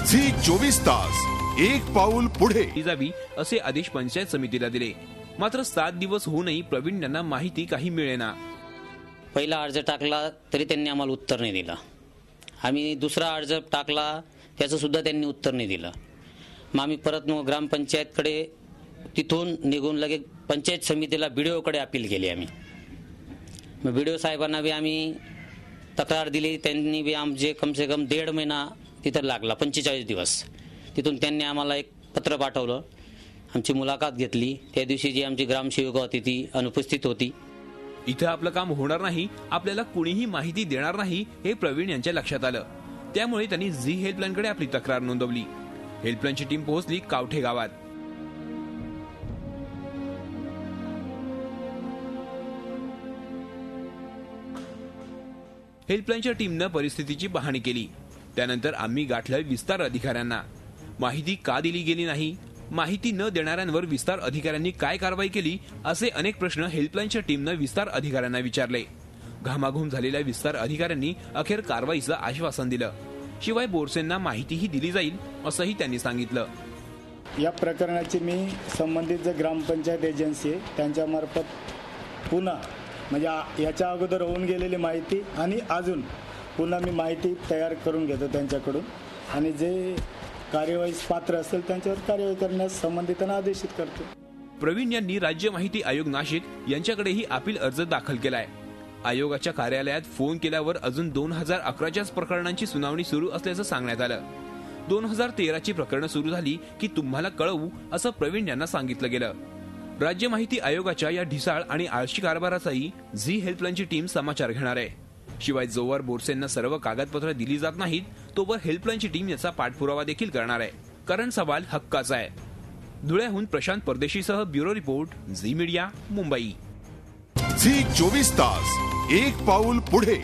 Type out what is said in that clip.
Zee 24 तास एक पाऊल पुढे जावी असे आदेश पंचायत समितीला दिले. मात्र 7 दिवस होऊनही प्रवीण यांना माहिती काही मिळेना. पहिला अर्ज टाकला तरी त्यांनी आम्हाला उत्तर नाही दिलं. आम्ही दुसरा अर्ज टाकला त्याचं सुद्धा त्यांनी उत्तर नाही दिलं. मग आम्ही परत ग्रामपंचायतकडे तिथून निघून लगेच पंचायत समितीला बीडीओकडे अपील केली. आम्ही मग बीडीओ साहेबांना बी आम्ही तक्रार दिली. त्यांनी बी आमचे कमसे कम 1.5 महिना तिथं लागला, 45 दिवस. तिथून त्यांनी आम्हाला एक पत्र पाठवलं, आमची मुलाखत घेतली. त्या दिवशी जी आमची ग्रामसेविका होती ती अनुपस्थित होती. इथं आपलं काम होणार नाही, आपल्याला कुणीही माहिती देणार नाही हे प्रवीण यांच्या लक्षात आलं. त्यामुळे त्यांनी झी हेल्पलाईनकडे आपली तक्रार नोंदवली. हेल्पलाईनची टीम पोहोचली कावठे गावात. हेल्पलाईनच्या टीमनं परिस्थितीची पाहणी केली. त्यानंतर आम्ही गाठलं विस्तार अधिकाऱ्यांना. माहिती का दिली गेली नाही, माहिती न देणाऱ्यांवर विस्तार अधिकाऱ्यांनी काय कारवाई केली, असे अनेक प्रश्न हेल्पलाईनच्या टीमनं विस्तार अधिकाऱ्यांना विचारले. घामाघूम झालेल्या विस्तार अधिकाऱ्यांनी अखेर कारवाईचं आश्वासन दिलं. शिवाय बोरसेंना माहितीही दिली जाईल असंही त्यांनी सांगितलं. या प्रकरणाची मी संबंधित जे ग्रामपंचायत एजन्सी आहे त्यांच्यामार्फत पुन्हा म्हणजे याच्या अगोदर होऊन गेलेली माहिती आणि अजून पुन्हा मी माहिती तयार करून घेतो त्यांच्याकडून आणि जे कार्यवाहीस पात्र असेल त्यांच्यावर कार्यवाही करण्यास संबंधितांना आदेशित करतो. प्रवीण यांनी राज्य माहिती आयोग नाशिक यांच्याकडेही अपील अर्ज दाखल केलाय. आयोगाच्या कार्यालयात फोन केल्यावर अजून 2011च्याच प्रकरणांची सुनावणी सुरू असल्याचं सांगण्यात आलं. 2013ची प्रकरणं सुरू झाली की तुम्हाला कळवू असं प्रवीण यांना सांगितलं गेलं. राज्य माहिती आयोगाच्या या ढिसाळ आणि आळशी कारभाराचाही झी हेल्पलाईनची टीम समाचार घेणार आहे. शिवाय जोवर बोरसेंना सर्व कागदपत्र दिली जात नाहीत तोवर हेल्पलाईनची टीम याचा पाठपुरावा देखील करणार आहे. कारण सवाल हक्काचा आहे. धुळ्याहून प्रशांत परदेशीसह bureau report, Zee media, Mumbai. Zee 24 तास एक पाऊल पुढे.